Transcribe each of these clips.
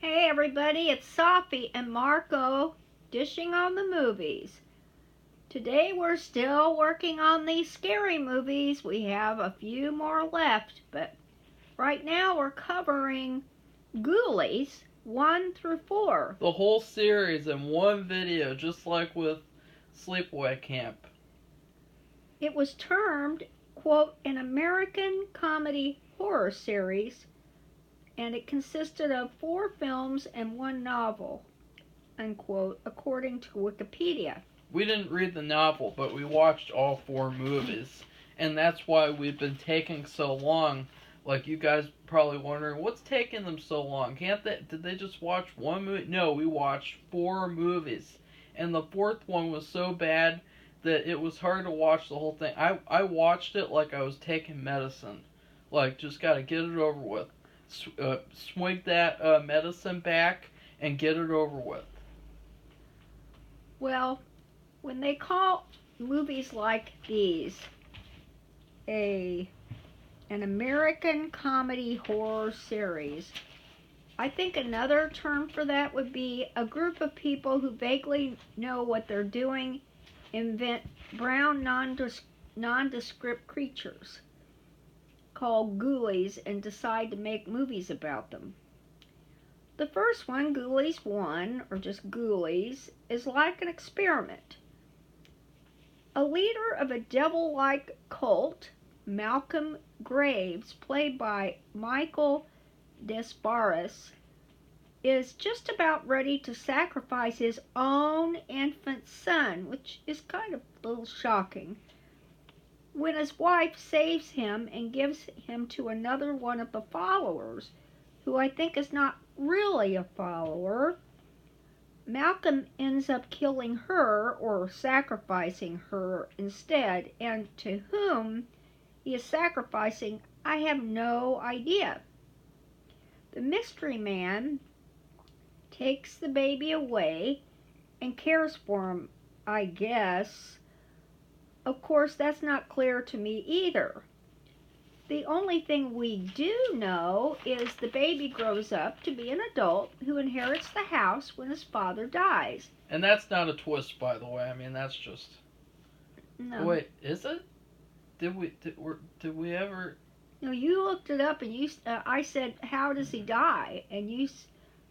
Hey everybody, it's Sophie and Marco dishing on the movies. Today we're still working on these scary movies. We have a few more left, but right now we're covering Ghoulies 1 through 4. The whole series in one video, just like with Sleepaway Camp. It was termed, quote, an American comedy horror series, and it consisted of 4 films and 1 novel, unquote, according to Wikipedia. We didn't read the novel, but we watched all 4 movies. And that's why we've been taking so long. Like, you guys probably wondering, what's taking them so long? Did they just watch one movie? No, we watched 4 movies. And the 4th one was so bad that it was hard to watch the whole thing. I watched it like I was taking medicine. Like, just gotta get it over with. Swig that medicine back and get it over with. Well, when they call movies like these an American comedy horror series, I think another term for that would be a group of people who vaguely know what they're doing invent brown nondescript creatures called Ghoulies and decide to make movies about them. The first one, Ghoulies 1, or just Ghoulies, is like an experiment. A leader of a devil-like cult, Malcolm Graves, played by Michael Desbarres, is just about ready to sacrifice his own infant son, which is kind of a little shocking, when his wife saves him and gives him to another one of the followers, who I think is not really a follower. Malcolm ends up killing her or sacrificing her instead, and to whom he is sacrificing, I have no idea. The mystery man takes the baby away and cares for him, I guess. Of course, that's not clear to me either. The only thing we do know is the baby grows up to be an adult who inherits the house when his father dies. And that's not a twist, by the way. I mean, that's just... No. Wait, is it? Did we ever... No, you looked it up and I said, how does he die? And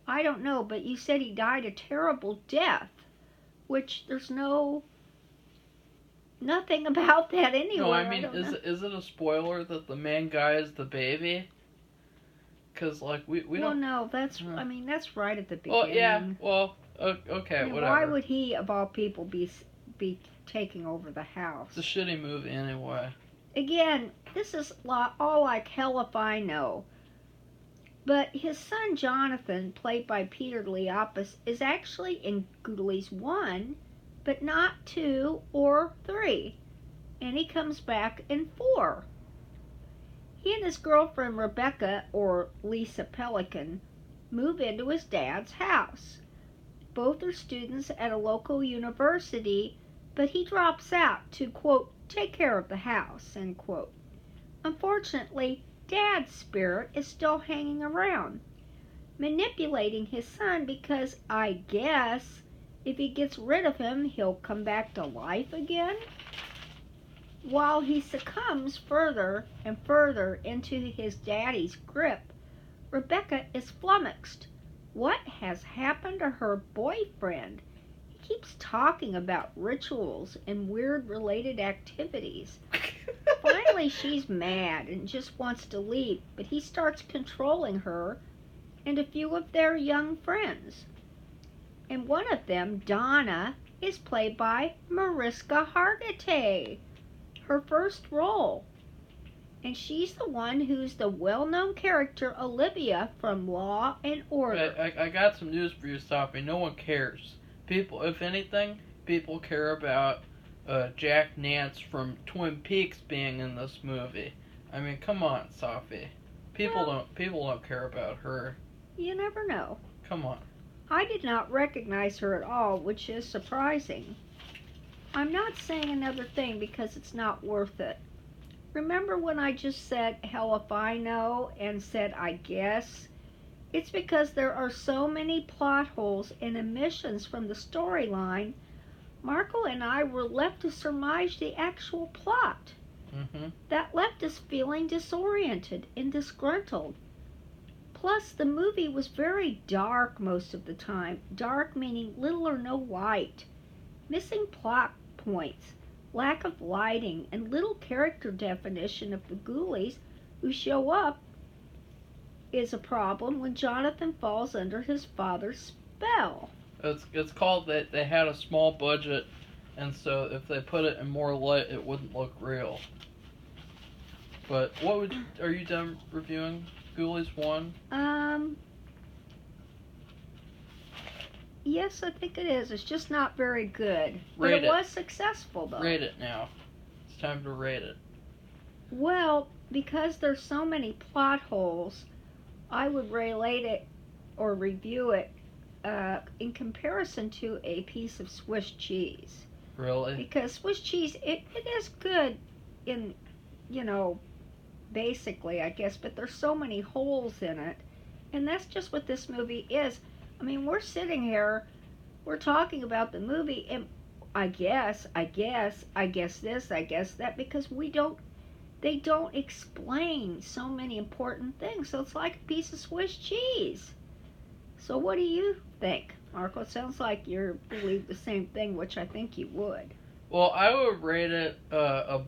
I don't know, but you said he died a terrible death, which there's nothing about that anywhere. No, I mean, is it a spoiler that the main guy is the baby? Because, like, we don't... Well, no, that's right at the beginning. Well, yeah, well, okay, whatever. Why would he, of all people, be taking over the house? It's a shitty movie anyway. Again, this is all like hell if I know. But his son Jonathan, played by Peter Leopis, is actually in Ghoulies 1, but not 2 or 3. And he comes back in 4. He and his girlfriend Rebecca, or Lisa Pelican, move into his dad's house. Both are students at a local university, but he drops out to, quote, take care of the house, end quote. Unfortunately, Dad's spirit is still hanging around, manipulating his son because, I guess, if he gets rid of him, he'll come back to life again. While he succumbs further and further into his daddy's grip, Rebecca is flummoxed. What has happened to her boyfriend? He keeps talking about rituals and weird related activities. Finally, she's mad and just wants to leave, but he starts controlling her and a few of their young friends. And one of them, Donna, is played by Mariska Hargitay, her first role. And she's the one who's the well-known character Olivia from Law and Order. I got some news for you, Sophie. No one cares. People, if anything, people care about Jack Nance from Twin Peaks being in this movie. I mean, come on, Sophie. People don't care about her. You never know. Come on. I did not recognize her at all, which is surprising. I'm not saying another thing because it's not worth it. Remember when I just said hell if I know and said I guess? It's because there are so many plot holes and omissions from the storyline. Marco and I were left to surmise the actual plot. Mm-hmm. That left us feeling disoriented and disgruntled. Plus, the movie was very dark most of the time. Dark meaning little or no light. Missing plot points, lack of lighting, and little character definition of the ghoulies who show up is a problem when Jonathan falls under his father's spell. It's called that they had a small budget, and so if they put it in more light, it wouldn't look real. But are you done reviewing Ghoulies 1? Yes, I think it is. It's just not very good. But Rate it it. was successful, though. Rate it now. It's time to rate it. Well, because there's so many plot holes, I would relate it or review it in comparison to a piece of Swiss cheese. Really? Because Swiss cheese, it is good in, you know, basically, I guess, but there's so many holes in it. And that's just what this movie is. I mean, we're sitting here, we're talking about the movie, and I guess this, I guess that, because they don't explain so many important things. So it's like a piece of Swiss cheese. So what do you think, Marco? It sounds like you believe the same thing, which I think you would. Well, I would rate it a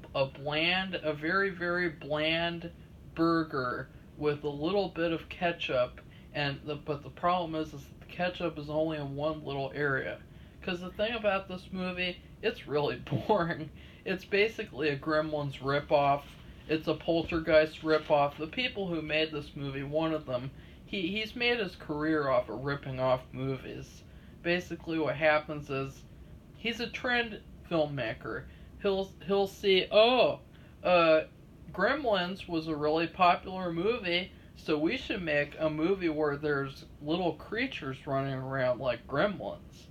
very, very bland burger with a little bit of ketchup. But the problem is that the ketchup is only in one little area. Because the thing about this movie, it's really boring. It's basically a Gremlins ripoff. It's a Poltergeist ripoff. The people who made this movie, one of them, he's made his career off of ripping off movies. Basically, what happens is he's a trend filmmaker. He'll see, Gremlins was a really popular movie, so we should make a movie where there's little creatures running around like gremlins.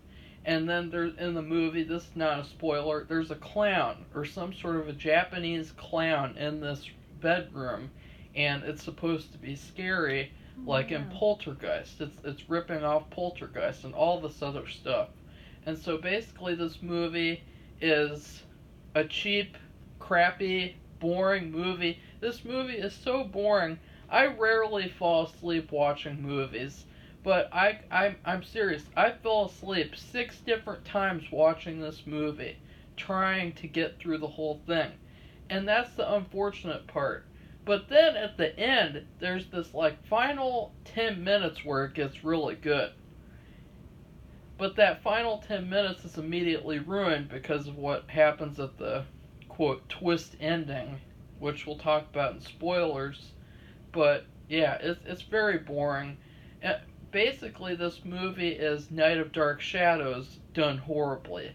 And then there's in the movie, this is not a spoiler, there's a clown or some sort of a Japanese clown in this bedroom, and it's supposed to be scary, like in Poltergeist. It's ripping off Poltergeist and all this other stuff. And so basically this movie is a cheap, crappy, boring movie. This movie is so boring. I rarely fall asleep watching movies, but I'm serious. I fell asleep 6 different times watching this movie, trying to get through the whole thing. And that's the unfortunate part. But then at the end, there's this like final 10 minutes where it gets really good. But that final 10 minutes is immediately ruined because of what happens at the, quote, twist ending, which we'll talk about in spoilers. But, yeah, it's very boring. Basically, this movie is Night of Dark Shadows done horribly.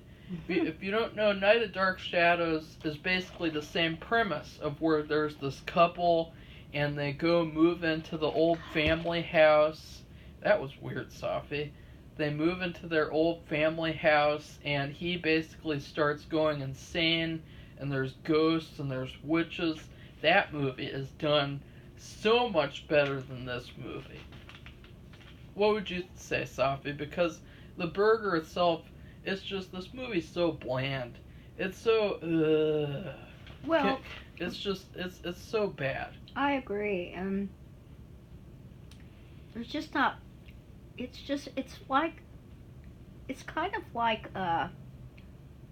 If you don't know, Night of Dark Shadows is basically the same premise of where there's this couple and they go move into the old family house. That was weird, Safi. They move into their old family house and he basically starts going insane and there's ghosts and there's witches. That movie is done so much better than this movie. What would you say, Safi? Because the burger itself, it's just, this movie's so bland. It's so, Well, it's just, it's so bad. I agree. There's just not. It's like, it's kind of like,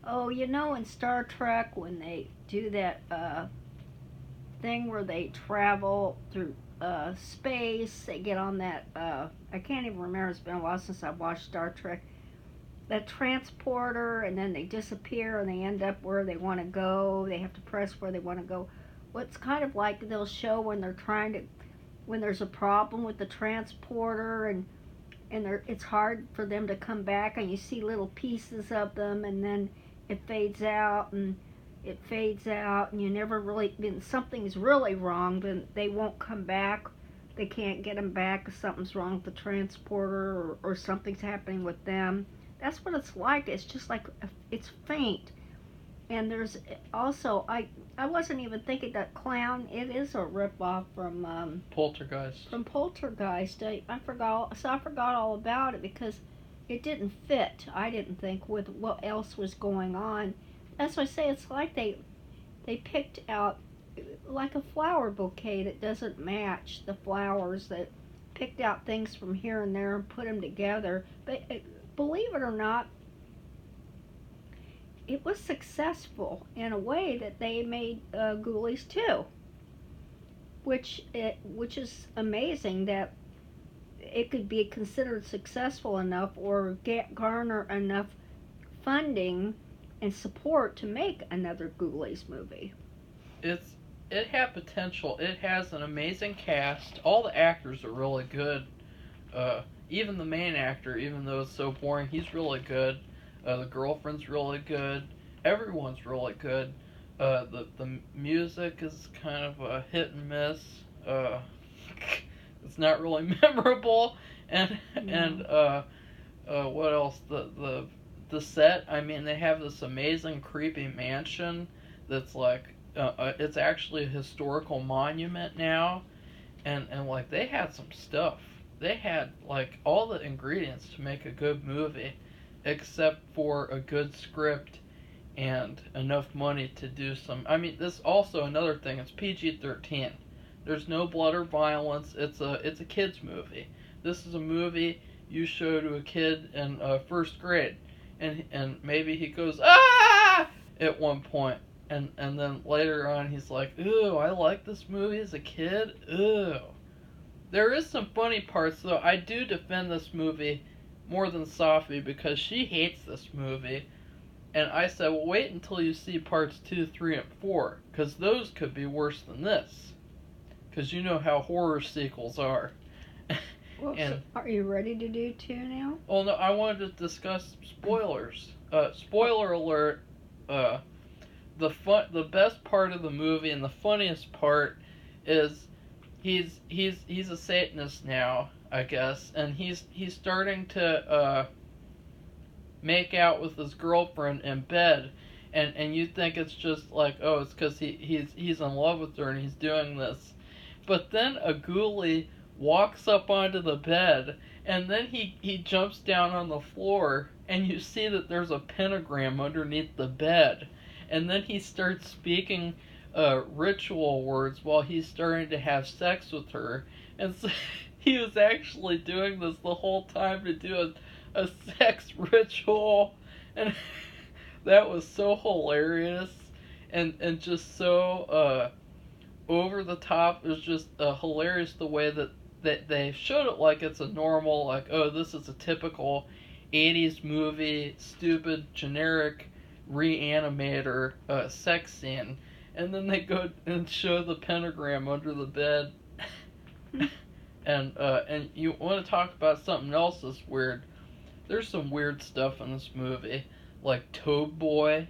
in Star Trek when they do that thing where they travel through space, they get on that, I can't even remember, it's been a while since I've watched Star Trek, that transporter, and then they disappear and they end up where they want to go, they have to press where they want to go. Well, it's kind of like they'll show when they're when there's a problem with the transporter and it's hard for them to come back, and you see little pieces of them, and then it fades out, and you never really, when something's really wrong, then they won't come back. They can't get them back if something's wrong with the transporter or something's happening with them. That's what it's like. It's just like, it's faint. And there's also I wasn't even thinking that clown. It is a ripoff Poltergeist. from Poltergeist. I forgot all about it because it didn't fit. I didn't think with what else was going on. That's why I say it's like they picked out like a flower bouquet that doesn't match the flowers. That picked out things from here and there and put them together. But believe it or not, it was successful in a way that they made Ghoulies too, which is amazing that it could be considered successful enough or garner enough funding and support to make another Ghoulies movie. It had potential. It has an amazing cast. All the actors are really good. Even the main actor, even though it's so boring, he's really good. The girlfriend's really good. Everyone's really good. The music is kind of a hit and miss. It's not really memorable. And what else? The set. I mean, they have this amazing creepy mansion that's like it's actually a historical monument now, and like they had some stuff. They had like all the ingredients to make a good movie, except for a good script and enough money to do some. I mean, this also another thing. It's PG-13. There's no blood or violence. It's a kids movie. This is a movie you show to a kid in first grade, and maybe he goes ah at one point, and then later on he's like, ooh, I like this movie as a kid. Ooh. There is some funny parts though. I do defend this movie more than Sophie because she hates this movie. And I said, well, wait until you see parts 2, 3, and 4, because those could be worse than this. Because you know how horror sequels are. Well, And so are you ready to do 2 now? oh no, I wanted to discuss spoilers. Spoiler alert. The best part of the movie and the funniest part is he's a Satanist now, I guess, and he's starting to make out with his girlfriend in bed, and you think it's just like, oh, it's because he's in love with her and he's doing this, but then a ghoulie walks up onto the bed, and then he jumps down on the floor, and you see that there's a pentagram underneath the bed, and then he starts speaking ritual words while he's starting to have sex with her, and so he was actually doing this the whole time to do a sex ritual, and that was so hilarious and just so over the top. It was just hilarious the way that they showed it like it's a normal, like, oh, this is a typical 80s movie, stupid, generic reanimator sex scene, and then they go and show the pentagram under the bed. And you want to talk about something else that's weird. There's some weird stuff in this movie, like Toad Boy.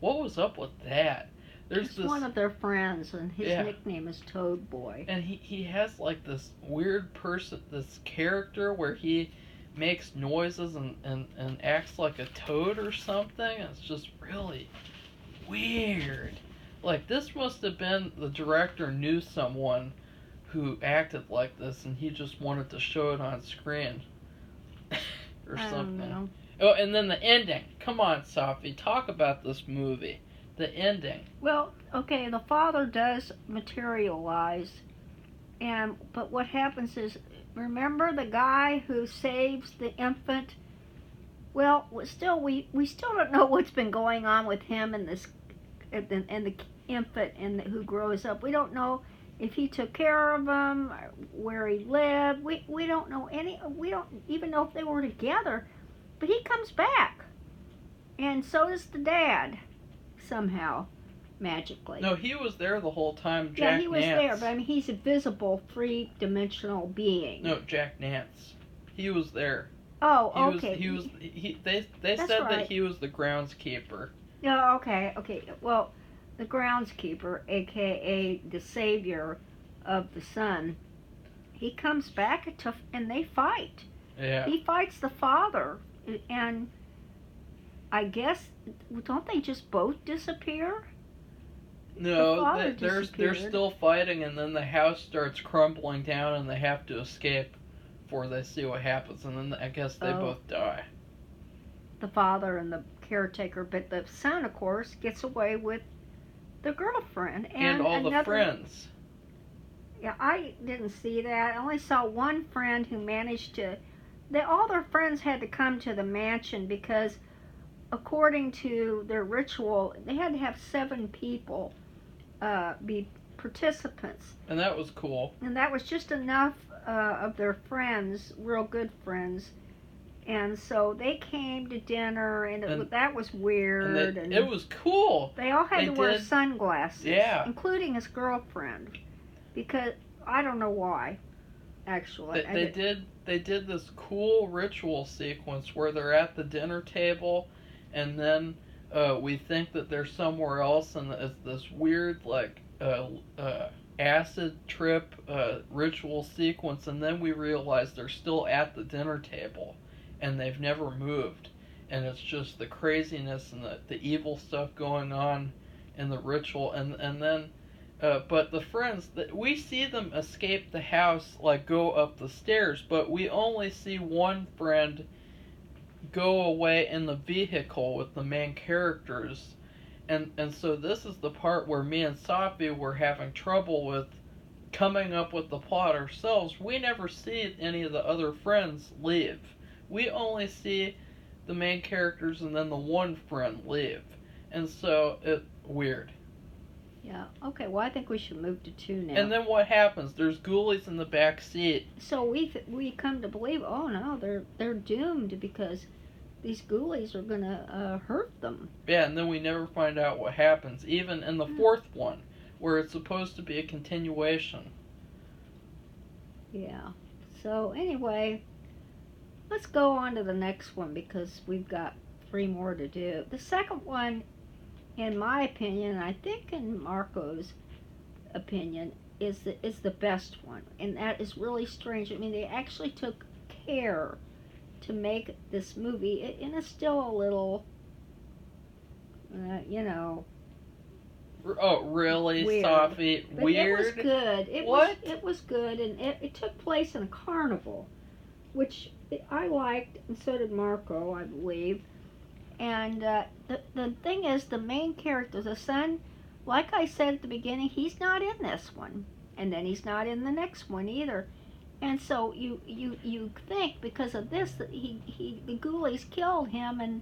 What was up with that? There's this one of their friends, and his nickname is Toad Boy. And he has like this weird this character where he makes noises and acts like a toad or something. It's just really weird. Like, this must have been the director knew someone who acted like this, and he just wanted to show it on screen. Or something. I don't know. Oh, and then the ending. Come on, Sophie, talk about this movie. The ending. Well, okay, the father does materialize, but what happens is, remember the guy who saves the infant? Well, we still don't know what's been going on with him and the infant who grows up. We don't know if he took care of him, where he lived. We don't know we don't even know if they were together. But he comes back. And so does the dad, somehow, magically. No, he was there the whole time, Jack Yeah, he was Nance. there, but I mean, he's a visible, three-dimensional being. No, Jack Nance. He was there. Oh, okay. They said right. that he was the groundskeeper. Oh, okay. Well, the groundskeeper, a.k.a. the savior of the son, he comes back and they fight. Yeah. He fights the father, and I guess, don't they just both disappear? The No, father they're disappeared. still fighting, and then the house starts crumbling down, and they have to escape before they see what happens, and then I guess they Oh, both die. the father and the caretaker, but the son, of course, gets away with the girlfriend And and all the another. friends. Yeah, I didn't see that. I only saw one friend who managed to. All their friends had to come to the mansion because, according to their ritual, they had to have 7 people be participants, And that was cool. and that was just enough of their friends, real good friends. And so they came to dinner, and that was weird. And it was cool. they all had They to wear did. sunglasses, Yeah. including his girlfriend, because I don't know why. Actually, They did this cool ritual sequence where they're at the dinner table, and then we think that they're somewhere else, and it's this weird like acid trip ritual sequence, and then we realize they're still at the dinner table, and they've never moved, and it's just the craziness and the evil stuff going on in the ritual, and then. But the friends that we see them escape the house, like go up the stairs, but we only see one friend go away in the vehicle with the main characters, and so this is the part where me and Safi were having trouble with coming up with the plot ourselves. We never see any of the other friends leave. We only see the main characters and then the one friend leave, and so it weird. yeah. Okay. Well, I think we should move to 2 now. And then what happens? There's ghoulies in the back seat. So we come to believe, oh no, they're doomed because these ghoulies are gonna hurt them. Yeah, and then we never find out what happens, even in the fourth one, where it's supposed to be a continuation. Yeah. So anyway, let's go on to the next one because we've got 3 more to do. The second one, in my opinion, I think in Marco's opinion, is the best one, and that is really strange. I mean, they actually took care to make this movie, and it's still a little, you know, Oh, really, weird. Sophie? But Weird? it was good. It was good, and it took place in a carnival, which I liked, and so did Marco, I believe. And the thing is, the main character, the son, like I said at the beginning, he's not in this one, and then he's not in the next one either. And so you think because of this that the ghoulies killed him and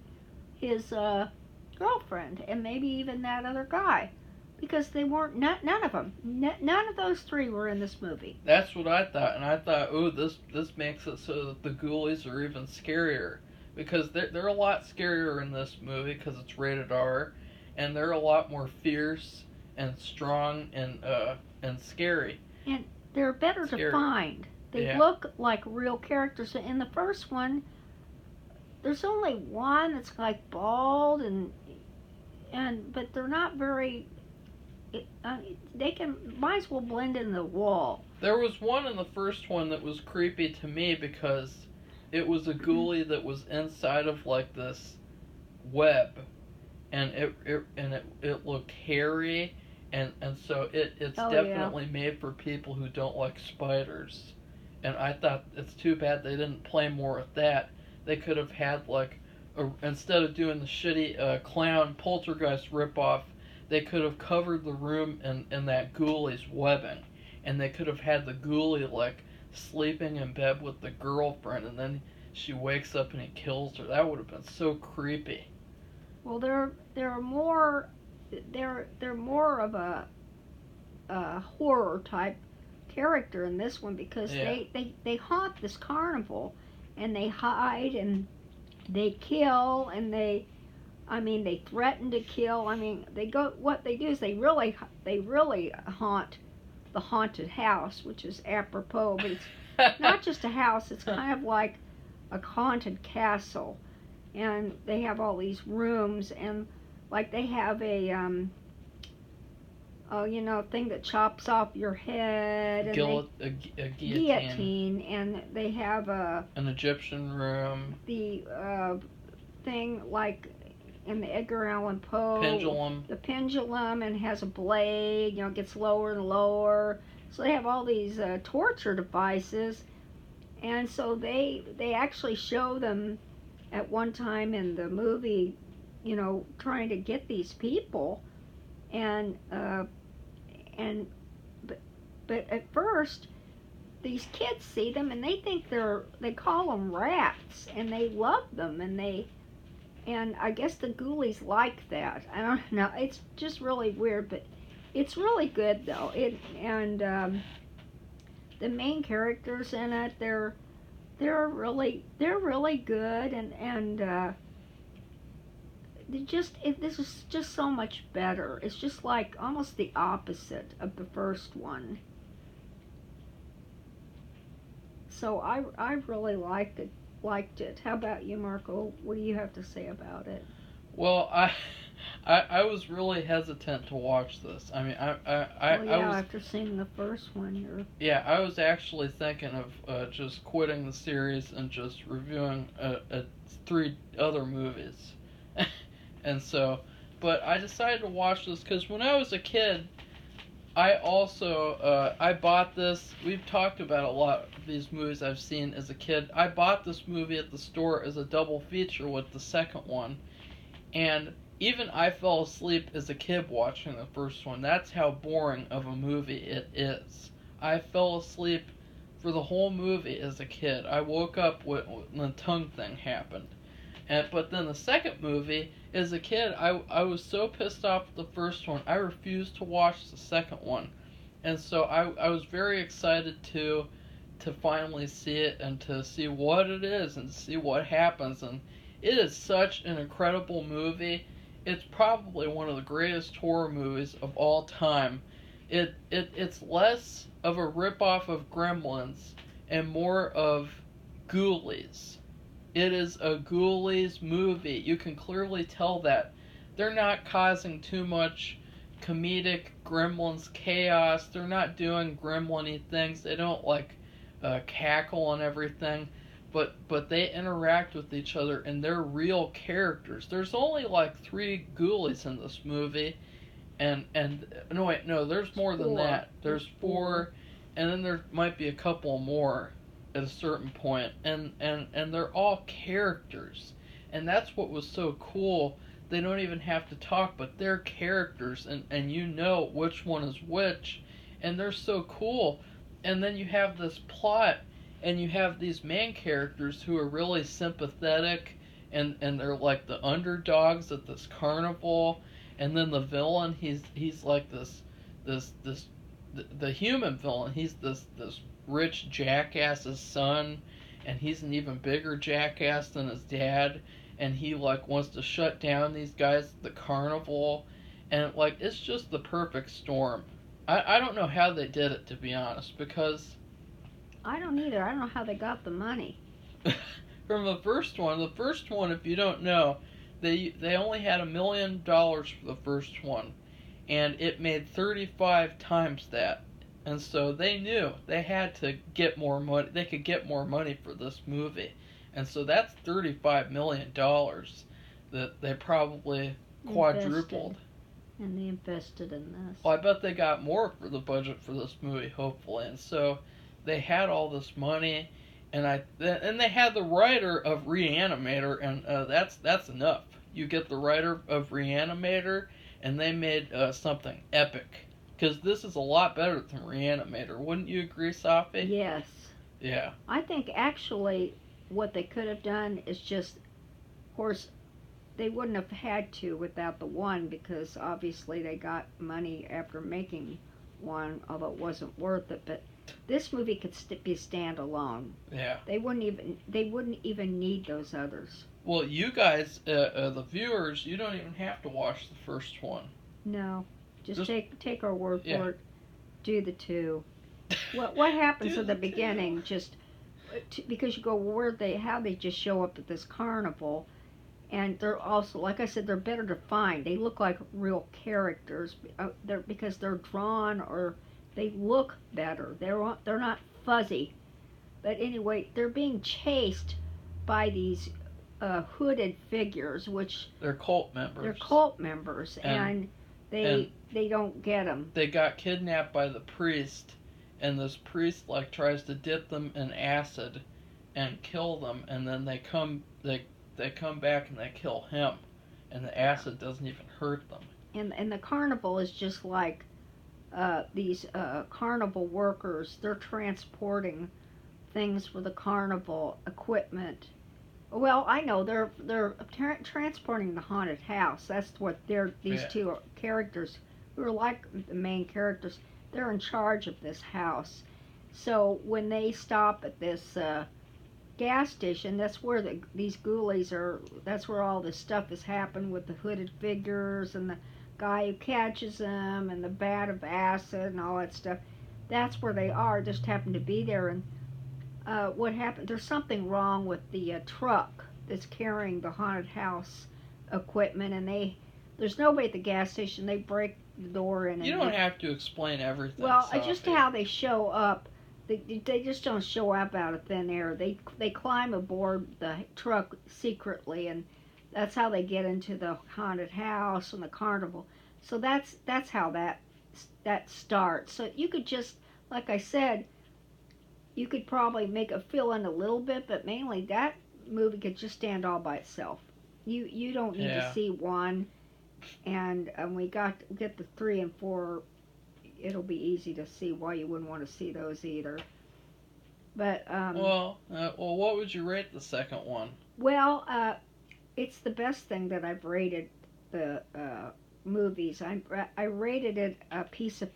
his girlfriend, and maybe even that other guy, because they weren't, none of them, none of those 3 were in this movie. That's what I thought, and I thought, oh, this makes it so that the ghoulies are even scarier, because they're a lot scarier in this movie because it's rated R, and they're a lot more fierce and strong and scary. And they're better to find. They look like real characters. In the first one, there's only one that's like bald but they're not very. They might as well blend in the wall. There was one in the first one that was creepy to me because it was a ghoulie that was inside of like this web, and it looked hairy, and so it's definitely made for people who don't like spiders. And I thought it's too bad they didn't play more with that. They could have had like instead of doing the shitty clown poltergeist ripoff, they could have covered the room in that ghoulie's webbing, and they could have had the ghoulie like sleeping in bed with the girlfriend, and then she wakes up and he kills her. That would have been so creepy. Well, they're more of a horror type character in this one because they haunt this carnival, and they hide and they kill and they threaten to kill. I mean, what they do is they really haunt the haunted house, which is apropos, but it's not just a house, it's kind of like a haunted castle, and they have all these rooms, and like they have a thing that chops off your head, and a guillotine, and they have an Egyptian room. The thing like in the Edgar Allan Poe. Pendulum. The pendulum, and has a blade. It gets lower and lower. So they have all these torture devices, and so they actually show them at one time in the movie, trying to get these people, and and but at first these kids see them and they think they call them rats, and they love them, and I guess the ghoulies like that. I don't know. It's just really weird, but it's really good though. The main characters in it, they're really good, and this is just so much better. It's just like almost the opposite of the first one. So I really liked it. How about you, Marco? What do you have to say about it? Well, I was really hesitant to watch this. I mean, I Yeah, was, after seeing the first one, yeah, I was actually thinking of just quitting the series and just reviewing 3 other movies. And so, but I decided to watch this because when I was a kid, I also I bought this. We've talked about a lot of these movies I've seen as a kid. I bought this movie at the store as a double feature with the second one, and even I fell asleep as a kid watching the first one. That's how boring of a movie it is. I fell asleep for the whole movie as a kid. I woke up when the tongue thing happened. But then the second movie, as a kid, I was so pissed off with the first one, I refused to watch the second one. And so I was very excited to finally see it and to see what it is and see what happens. And it is such an incredible movie. It's probably one of the greatest horror movies of all time. It's less of a ripoff of Gremlins and more of Ghoulies. It is a Ghoulies movie. You can clearly tell that. They're not causing too much comedic Gremlins chaos. They're not doing gremlin-y things. They don't cackle and everything. But they interact with each other and they're real characters. There's only 3 Ghoulies in this movie. And no, wait, no, there's more than that. There's 4, and then there might be a couple more at a certain point, and they're all characters, and that's what was so cool. They don't even have to talk, but they're characters, and you know which one is which, and they're so cool. And then you have this plot, and you have these main characters who are really sympathetic, and they're like the underdogs at this carnival, and then the villain, he's like the human villain, he's this rich jackass's son, and he's an even bigger jackass than his dad, and he wants to shut down these guys at the carnival, and it's just the perfect storm. I don't know how they did it, to be honest, because I don't either. I don't know how they got the money. from the first one, if you don't know, they only had $1 million for the first one, and it made 35 times that. And so they knew they had to get more money. They could get more money for this movie. And so that's $35 million that they probably quadrupled. And they invested in this. Well, I bet they got more for the budget for this movie, hopefully. And so they had all this money, and they had the writer of Reanimator, and that's enough. You get the writer of Reanimator, and they made something epic. Because this is a lot better than Reanimator. Wouldn't you agree, Safi? Yes. Yeah. I think actually what they could have done is just, of course, they wouldn't have had to without the one, because obviously they got money after making one, although it wasn't worth it. But this movie could be standalone. Yeah. They wouldn't even need those others. Well, you guys, the viewers, you don't even have to watch the first one. No. Just take our word yeah. for it. Do the 2. What happens at the beginning? Because you go, how they just show up at this carnival, and they're also, like I said, they're better defined. They look like real characters. Because they're drawn, or they look better. They're not fuzzy. But anyway, they're being chased by these hooded figures, which They're cult members. they're cult members, and they don't get them. They got kidnapped by the priest, and this priest like tries to dip them in acid and kill them, and then they come back and they kill him, and the acid doesn't even hurt them. And the carnival is just like these carnival workers. They're transporting things for the carnival equipment. Well, I know they're transporting the haunted house. That's what these two characters who are like the main characters. They're in charge of this house. So when they stop at this gas station, that's where these ghoulies are. That's where all this stuff has happened with the hooded figures and the guy who catches them and the vat of acid and all that stuff. That's where they are. Just happen to be there. And what happened? There's something wrong with the truck that's carrying the haunted house equipment, and there's nobody at the gas station. They break the door in. You don't have to explain everything. Well, just how they show up. They just don't show up out of thin air. They climb aboard the truck secretly, and that's how they get into the haunted house and the carnival. So that's how that starts. So you could just, like I said, you could probably make it fill in a little bit, but mainly that movie could just stand all by itself. You don't need to see one, and we get the 3 and 4. It'll be easy to see why you wouldn't want to see those either. But well, what would you rate the second one? Well, it's the best thing that I've rated the movies. I rated it a piece of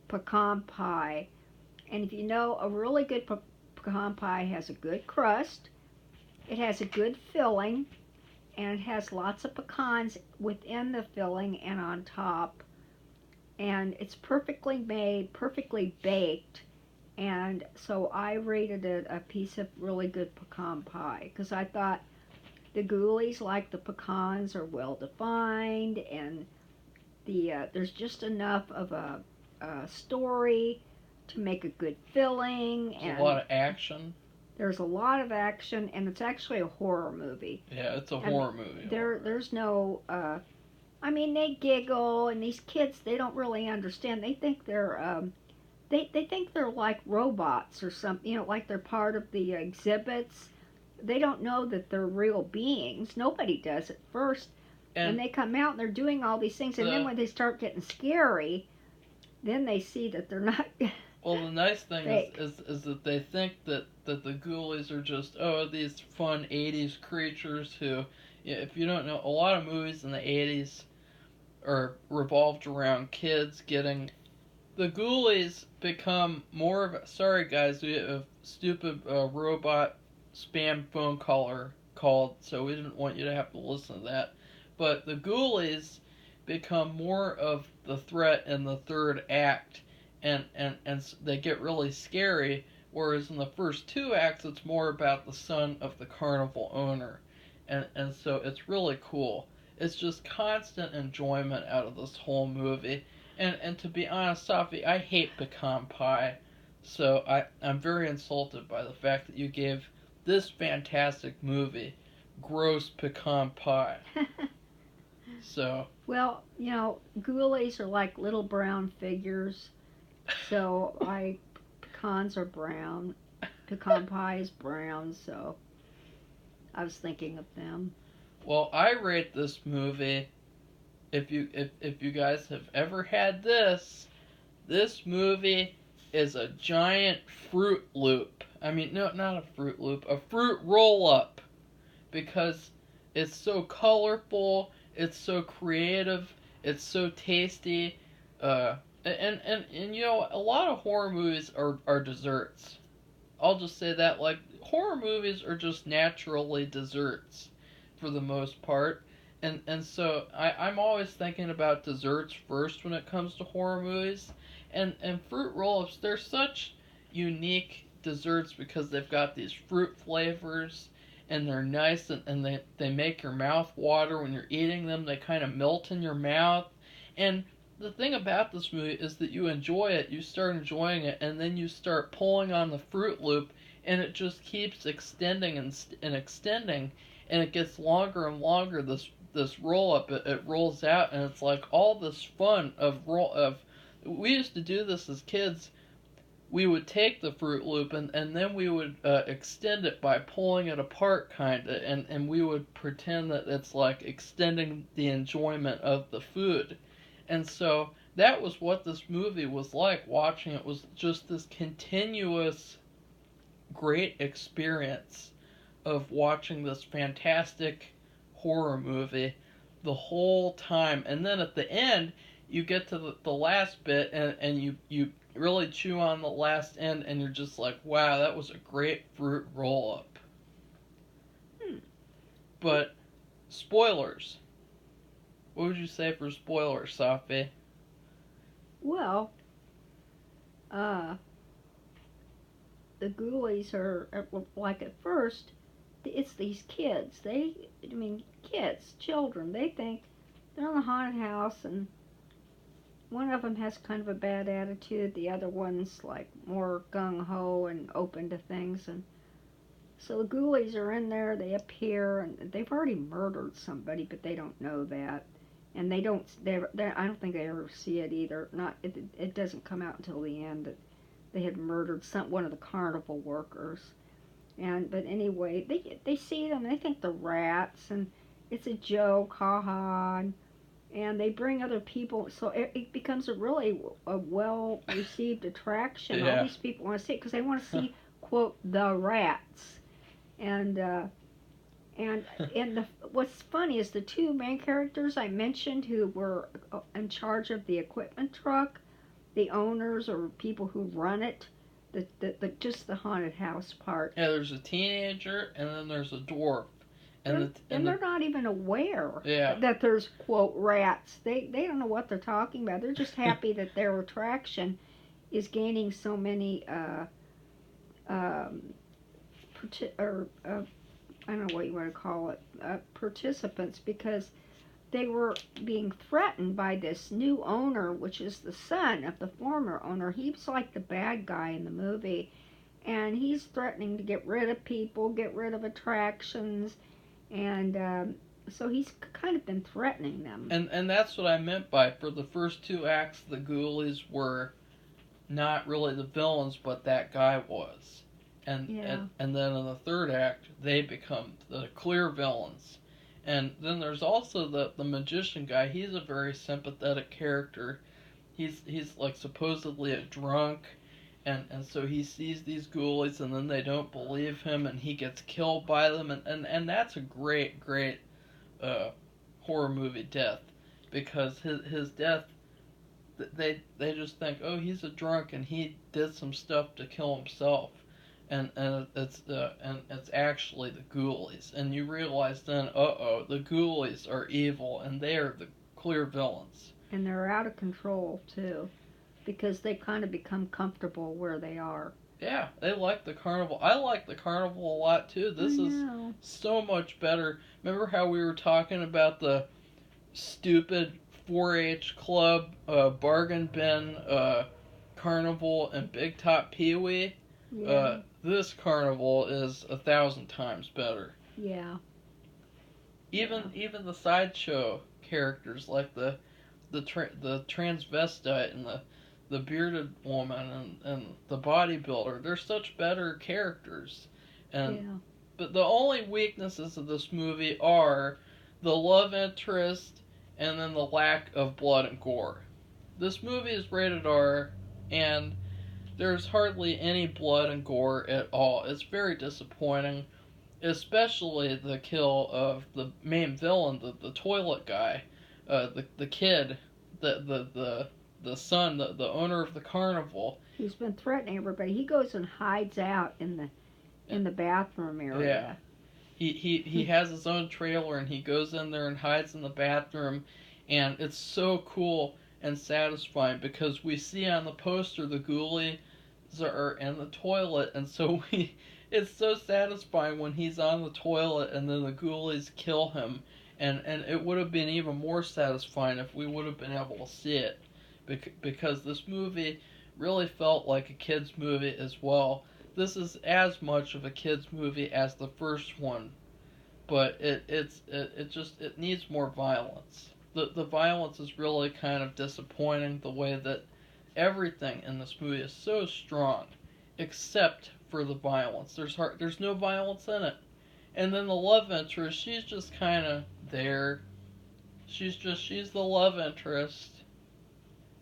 pecan pie. And if you know, a really good pecan pie has a good crust, it has a good filling, and it has lots of pecans within the filling and on top. And it's perfectly made, perfectly baked. And so I rated it a piece of really good pecan pie, because I thought the Ghoulies, like the pecans, are well defined, and there's just enough of a story to make a good filling. There's a lot of action. There's a lot of action, and it's actually a horror movie. Yeah, it's a horror movie. There's no, they giggle, and these kids, they don't really understand. They think they're, they think they're like robots or something, like they're part of the exhibits. They don't know that they're real beings. Nobody does at first. And they come out and they're doing all these things, and then when they start getting scary, then they see that they're not. Well, the nice thing is that they think that the Ghoulies are just, these fun 80s creatures who, if you don't know, a lot of movies in the 80s are revolved around kids getting. The Ghoulies become more of sorry guys, we have a stupid robot spam phone caller called, so we didn't want you to have to listen to that. But the Ghoulies become more of the threat in the third act, and they get really scary, whereas in the first 2 acts it's more about the son of the carnival owner. And so it's really cool. It's just constant enjoyment out of this whole movie. And to be honest, Safi, I hate pecan pie, so I'm very insulted by the fact that you gave this fantastic movie gross pecan pie. So. Well, Ghoulies are like little brown figures, so pecans are brown, pecan pie is brown, so I was thinking of them. Well, I rate this movie. If you guys have ever had this movie is a giant Fruit Loop. I mean, no, not a Fruit Loop, a fruit roll-up, because it's so colorful, it's so creative, it's so tasty, and a lot of horror movies are desserts. I'll just say that, like, horror movies are just naturally desserts for the most part. And so I'm always thinking about desserts first when it comes to horror movies. And fruit roll-ups, they're such unique desserts because they've got these fruit flavors, and they're nice, and they make your mouth water when you're eating them. They kind of melt in your mouth. And the thing about this movie is that you enjoy it, you start enjoying it, and then you start pulling on the Fruit Loop, and it just keeps extending and extending. and it gets longer and longer. This roll up, it rolls out, and it's like all this fun of. We used to do this as kids. We would take the Fruit Loop, and then we would extend it by pulling it apart, kind of, and we would pretend that it's like extending the enjoyment of the food. And so that was what this movie was like. Watching it was just this continuous great experience of watching this fantastic horror movie the whole time. And then at the end, you get to the last bit, and you really chew on the last end, and you're just like, wow, that was a great fruit roll up. Hmm. But spoilers. What would you say for spoilers, Safi? Well, uh, the Ghoulies are like at first, it's these kids. Kids, children. They think they're in a haunted house, and one of them has kind of a bad attitude. The other one's like more gung ho and open to things. And so the Ghoulies are in there. They appear, and they've already murdered somebody, but they don't know that. And they don't. I don't think they ever see it either. Not. It doesn't come out until the end that they had murdered one of the carnival workers. But anyway, they see them. They think they're rats, and it's a joke, ha ha. And they bring other people, so it becomes a well received attraction. Yeah. All these people want to see it because they want to see quote the rats. And what's funny is the two main characters I mentioned who were in charge of the equipment truck, the owners or people who run it, just the haunted house part. Yeah, there's a teenager, and then there's a dwarf. And they're not even aware yeah. that there's quote rats. They don't know what they're talking about. They're just happy that their attraction is gaining so many I don't know what you want to call it, participants, because they were being threatened by this new owner, which is the son of the former owner. He was like the bad guy in the movie, and he's threatening to get rid of people, get rid of attractions, and so he's kind of been threatening them. And that's what I meant by, for the first two acts, the Ghoulies were not really the villains, but that guy was. And then in the third act, they become the clear villains. And then there's also the magician guy. He's a very sympathetic character. He's like supposedly a drunk, and so he sees these ghoulies, and then they don't believe him, and he gets killed by them, and that's a great horror movie death, because his death, they just think, oh, he's a drunk and he did some stuff to kill himself. And it's actually the Ghoulies, and you realize then, the Ghoulies are evil, and they are the clear villains. And they're out of control too, because they kind of become comfortable where they are. Yeah, they like the carnival. I like the carnival a lot too. This is so much better. Remember how we were talking about the stupid 4-H club, bargain bin, carnival, and Big Top Pee Wee? Yeah. This carnival is 1,000 times better. Yeah. Even the sideshow characters, like the transvestite and the bearded woman and the bodybuilder, they're such better characters. But the only weaknesses of this movie are the love interest and then the lack of blood and gore. This movie is rated R, and there's hardly any blood and gore at all. It's very disappointing, especially the kill of the main villain, the toilet guy, the kid, the son, the owner of the carnival. He's been threatening everybody. He goes and hides out in the bathroom area. Yeah. He has his own trailer, and he goes in there and hides in the bathroom, and it's so cool and satisfying, because we see on the poster the ghoulies are in the toilet, and so it's so satisfying when he's on the toilet and then the ghoulies kill him, and it would have been even more satisfying if we would have been able to see it, because this movie really felt like a kid's movie as well. This is as much of a kid's movie as the first one, but it needs more violence. The violence is really kind of disappointing. The way that everything in this movie is so strong, except for the violence. There's no violence in it. And then the love interest, she's just kind of there. She's the love interest,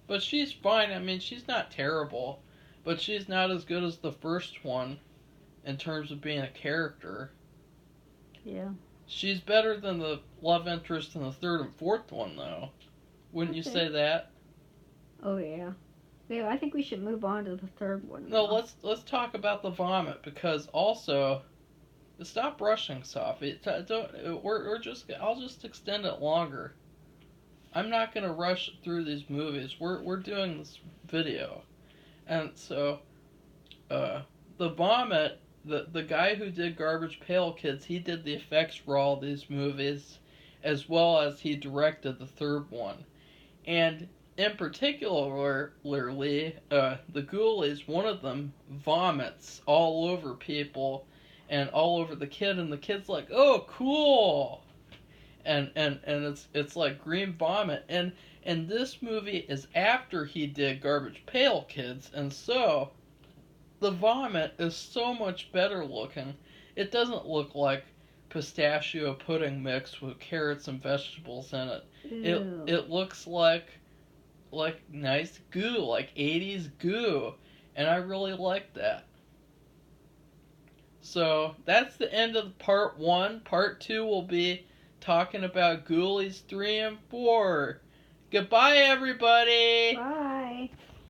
but she's fine. I mean, she's not terrible, but she's not as good as the first one in terms of being a character. Yeah. She's better than the love interest in the third and fourth one, though. Wouldn't you say that? Oh yeah. Yeah, I think we should move on to the third one. No, now. let's talk about the vomit, because also, stop rushing, Sophie. I'll just extend it longer. I'm not gonna rush through these movies. We're doing this video, and so, the vomit. The guy who did Garbage Pail Kids, he did the effects for all these movies, as well as he directed the third one. And in particularly, the Ghoulies, one of them vomits all over people and all over the kid, and the kid's like, "Oh, cool!" And it's like green vomit. And this movie is after he did Garbage Pail Kids, and so the vomit is so much better looking. It doesn't look like pistachio pudding mixed with carrots and vegetables in it. Ew. It looks like nice goo, like 80s goo, and I really like that. So that's the end of part 1. Part 2 will be talking about Ghoulies 3 and 4. Goodbye, everybody! Bye.